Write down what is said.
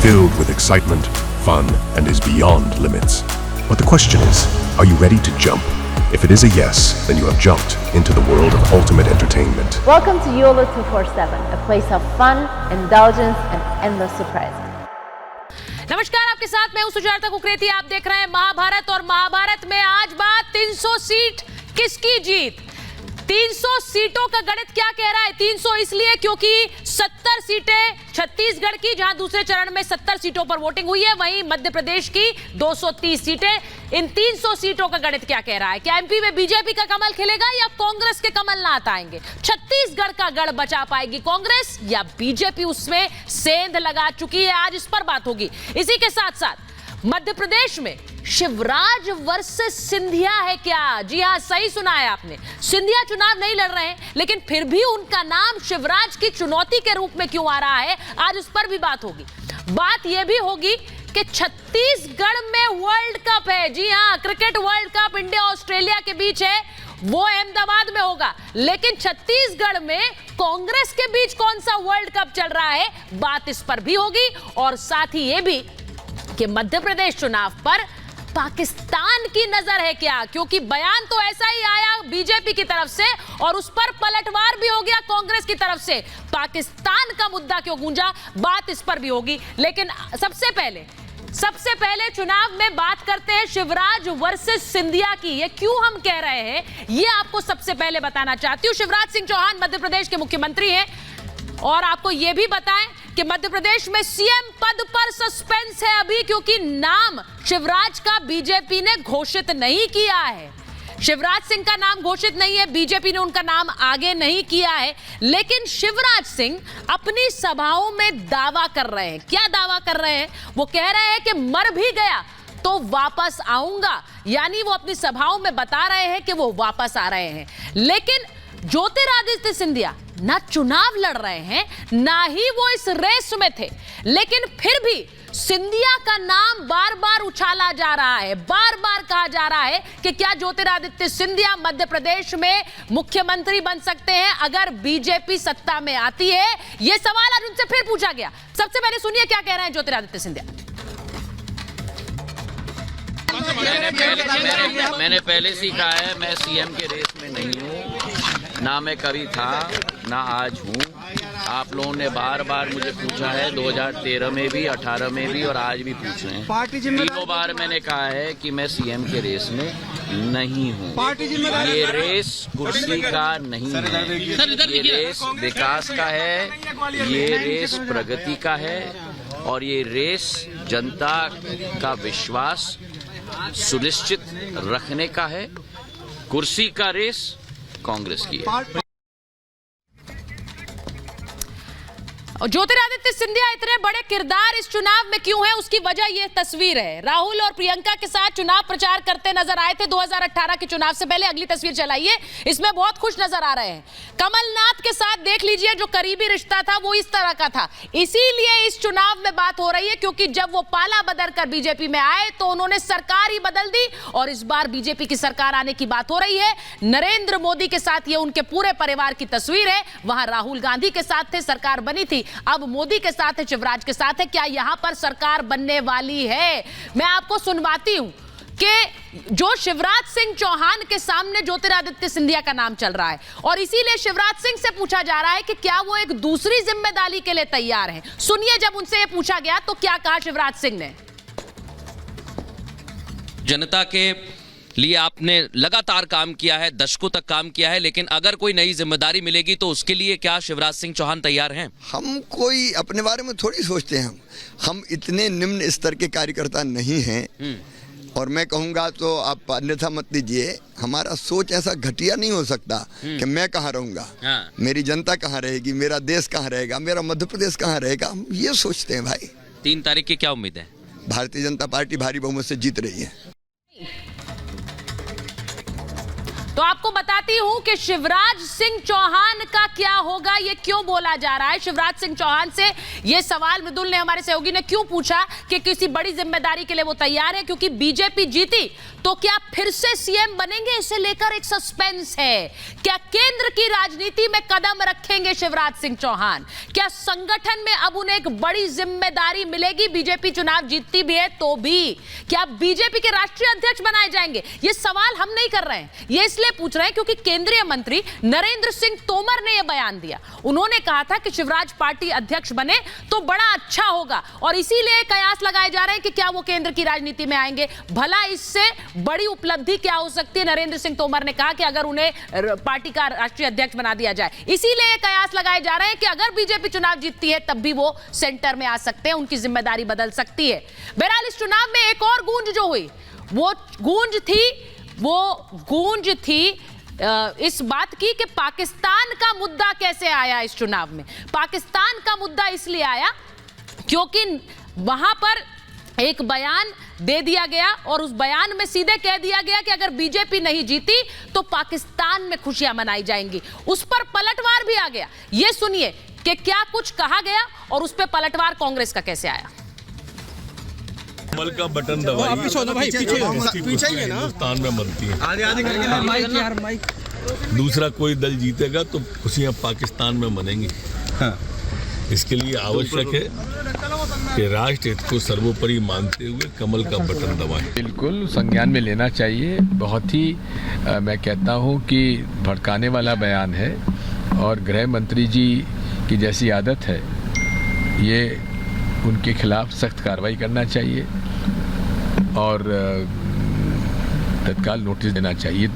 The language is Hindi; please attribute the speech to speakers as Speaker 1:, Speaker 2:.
Speaker 1: filled with excitement, fun, and is beyond limits. But the question is, are you ready to jump? If it is a yes, then you have jumped into the world of ultimate entertainment.
Speaker 2: Welcome to YOLO 247, a place of fun, indulgence, and endless surprises.
Speaker 3: नमस्कार, आपके साथ मैं हूं सुजाता कुकरेती। आप देख रहे हैं महाभारत, और महाभारत में आज बात 300 सीट किसकी जीत। 300 सीटों का गणित क्या कह रहा है? 300 इसलिए क्योंकि 70 सीटें छत्तीसगढ़ की, जहां दूसरे चरण में 70 सीटों पर वोटिंग हुई है, वहीं मध्य प्रदेश की 230 सीटें। इन 300 सीटों का गणित क्या कह रहा है? क्या एमपी में बीजेपी का कमल खिलेगा या कांग्रेस के कमलनाथ आएंगे? छत्तीसगढ़ का गढ़ बचा पाएगी कांग्रेस या बीजेपी उसमें सेंध लगा चुकी है? आज इस पर बात होगी। इसी के साथ साथ मध्य प्रदेश में शिवराज वर्सेस सिंधिया है क्या? जी हां, सही सुना है आपने। सिंधिया चुनाव नहीं लड़ रहे हैं, लेकिन फिर भी उनका नाम शिवराज की चुनौती के रूप में क्यों आ रहा है? आज उस पर भी बात होगी। बात यह भी होगी कि छत्तीसगढ़ में वर्ल्ड कप है। जी हां, cricket world cup India Australia के बीच है, वो अहमदाबाद में होगा। लेकिन छत्तीसगढ़ में कांग्रेस के बीच कौन सा वर्ल्ड कप चल रहा है? बात इस पर भी होगी। और साथ ही यह भी कि मध्य प्रदेश चुनाव पर पाकिस्तान की नजर है क्या? क्योंकि बयान तो ऐसा ही आया बीजेपी की तरफ से और उस पर पलटवार भी हो गया कांग्रेस की तरफ से। पाकिस्तान का मुद्दा क्यों गूंजा? बात इस पर भी होगी। लेकिन सबसे पहले चुनाव में बात करते हैं शिवराज वर्सेस सिंधिया की। ये क्यों हम कह रहे हैं, ये आपको सबसे पहले बताना चाहती हूं। शिवराज सिंह चौहान मध्य प्रदेश के मुख्यमंत्री हैं, और आपको यह भी बताएं कि मध्य प्रदेश में सीएम पद पर सस्पेंस है अभी, क्योंकि नाम शिवराज का बीजेपी ने घोषित नहीं किया है। शिवराज सिंह का नाम घोषित नहीं है, बीजेपी ने उनका नाम आगे नहीं किया है। लेकिन शिवराज सिंह अपनी सभाओं में दावा कर रहे हैं। क्या दावा कर रहे हैं? वो कह रहे हैं कि मर भी गया तो वापस आऊंगा। यानी वो अपनी सभाओं में बता रहे हैं कि वो वापस आ रहे हैं। लेकिन ज्योतिरादित्य सिंधिया ना चुनाव लड़ रहे हैं, ना ही वो इस रेस में थे, लेकिन फिर भी सिंधिया का नाम बार बार उछाला जा रहा है। बार बार कहा जा रहा है कि क्या ज्योतिरादित्य सिंधिया मध्य प्रदेश में मुख्यमंत्री बन सकते हैं अगर बीजेपी सत्ता में आती है? यह सवाल आज उनसे फिर पूछा गया। सबसे पहले सुनिए क्या कह रहे हैं ज्योतिरादित्य सिंधिया।
Speaker 4: मैंने पहले से कहा है, मैं सीएम के रेस में नहीं हूँ, ना मैं कभी था ना आज हूँ। आप लोगों ने बार बार मुझे पूछा है, 2013 में भी, 18 में भी, और आज भी पूछ रहे हैं। तीनों बार मैंने कहा है कि मैं सीएम के रेस में नहीं हूँ। ये रेस कुर्सी का नहीं है, ये रेस विकास का है, ये रेस प्रगति का है, और ये रेस जनता का विश्वास सुनिश्चित रखने का है। कुर्सी का रेस कांग्रेस की है।
Speaker 3: ज्योतिरादित्य सिंधिया इतने बड़े किरदार इस चुनाव में क्यों है? उसकी वजह यह तस्वीर है। राहुल और प्रियंका के साथ चुनाव प्रचार करते नजर आए थे 2018 के चुनाव से पहले। अगली तस्वीर चलाइए, इसमें बहुत खुश नजर आ रहे हैं। कमलनाथ के साथ देख लीजिए, जो करीबी रिश्ता था वो इस तरह का था। इसीलिए इस चुनाव में बात हो रही है, क्योंकि जब वो पाला बदल कर बीजेपी में आए तो उन्होंने सरकार ही बदल दी, और इस बार बीजेपी की सरकार आने की बात हो रही है। नरेंद्र मोदी के साथ ये उनके पूरे परिवार की तस्वीर है। वहां राहुल गांधी के साथ थे, सरकार बनी थी। अब मोदी के साथ है, शिवराज के साथ है। क्या यहां पर सरकार बनने वाली है? मैं आपको सुनवाती हूं कि जो शिवराज सिंह चौहान के सामने ज्योतिरादित्य सिंधिया का नाम चल रहा है, और इसीलिए शिवराज सिंह से पूछा जा रहा है कि क्या वो एक दूसरी जिम्मेदारी के लिए तैयार हैं। सुनिए, जब उनसे ये पूछा गया तो क्या कहा शिवराज सिंह ने।
Speaker 5: जनता के लिए आपने लगातार काम किया है, दशकों तक काम किया है, लेकिन अगर कोई नई जिम्मेदारी मिलेगी तो उसके लिए क्या शिवराज सिंह चौहान तैयार हैं?
Speaker 6: हम कोई अपने बारे में थोड़ी सोचते हैं। हम इतने निम्न स्तर के कार्यकर्ता नहीं हैं, और मैं कहूँगा तो आप अन्यथा मत लीजिए। हमारा सोच ऐसा घटिया नहीं हो सकता कि मैं कहाँ रहूँगा, मेरी जनता कहाँ रहेगी, मेरा देश कहाँ रहेगा, मेरा मध्य प्रदेश कहाँ रहेगा। हम ये सोचते हैं भाई।
Speaker 5: 3 तारीख की क्या उम्मीद है?
Speaker 6: भारतीय जनता पार्टी भारी बहुमत से जीत रही है।
Speaker 3: तो आपको बताती हूं कि शिवराज सिंह चौहान का क्या होगा, ये क्यों बोला जा रहा है। शिवराज सिंह चौहान से ये सवाल मृदुल ने, हमारे सहयोगी ने, क्यों पूछा कि किसी बड़ी जिम्मेदारी के लिए वो तैयार है, क्योंकि बीजेपी जीती तो क्या फिर से सीएम बनेंगे, इसे लेकर एक सस्पेंस है। क्या केंद्र की राजनीति में कदम रखेंगे शिवराज सिंह चौहान? क्या संगठन में अब उन्हें एक बड़ी जिम्मेदारी मिलेगी? बीजेपी चुनाव जीतती भी है तो भी क्या बीजेपी के राष्ट्रीय अध्यक्ष बनाए जाएंगे? ये सवाल हम नहीं कर रहे हैं, ये इसलिए पूछ रहे हैं क्योंकि केंद्रीय मंत्री नरेंद्र सिंह तोमर ने यह बयान दिया। उन्होंने कहा था कि शिवराज पार्टी अध्यक्ष बने तो बड़ा अच्छा होगा, और इसीलिए कयास लगाए जा रहे हैं कि क्या वो केंद्र की राजनीति में आएंगे। भला इससे बड़ी उपलब्धि क्या हो सकती है? नरेंद्र सिंह तोमर ने कहा कि अगर उन्हें पार्टी का राष्ट्रीय अध्यक्ष बना दिया जाए, इसीलिए कयास लगाए जा रहे हैं कि अगर बीजेपी चुनाव जीतती है तब भी वो सेंटर में आ सकते हैं, उनकी जिम्मेदारी बदल सकती है। बहरहाल इस चुनाव में एक और गूंज जो हुई, वो गूंज थी इस बात की कि पाकिस्तान का मुद्दा कैसे आया इस चुनाव में। पाकिस्तान का मुद्दा इसलिए आया क्योंकि वहां पर एक बयान दे दिया गया और उस बयान में सीधे कह दिया गया कि अगर बीजेपी नहीं जीती तो पाकिस्तान में खुशियां मनाई जाएंगी। उस पर पलटवार भी आ गया। ये सुनिए कि क्या कुछ कहा गया और उस पर पलटवार कांग्रेस का कैसे आया।
Speaker 7: कमल का बटन दबाइए, पीछे हिंदुस्तान में बनती है। दूसरा कोई दल जीतेगा तो खुशियां पाकिस्तान में मनेंगी। इसके लिए आवश्यक है कि राष्ट्र हित को सर्वोपरि मानते हुए कमल का बटन दबाएं।
Speaker 8: बिल्कुल संज्ञान में लेना चाहिए। बहुत ही मैं कहता हूं कि भड़काने वाला बयान है और गृह मंत्री जी की जैसी आदत है, ये उनके खिलाफ सख्त कार्रवाई करना चाहिए और तत्काल नोटिस देना चाहिए।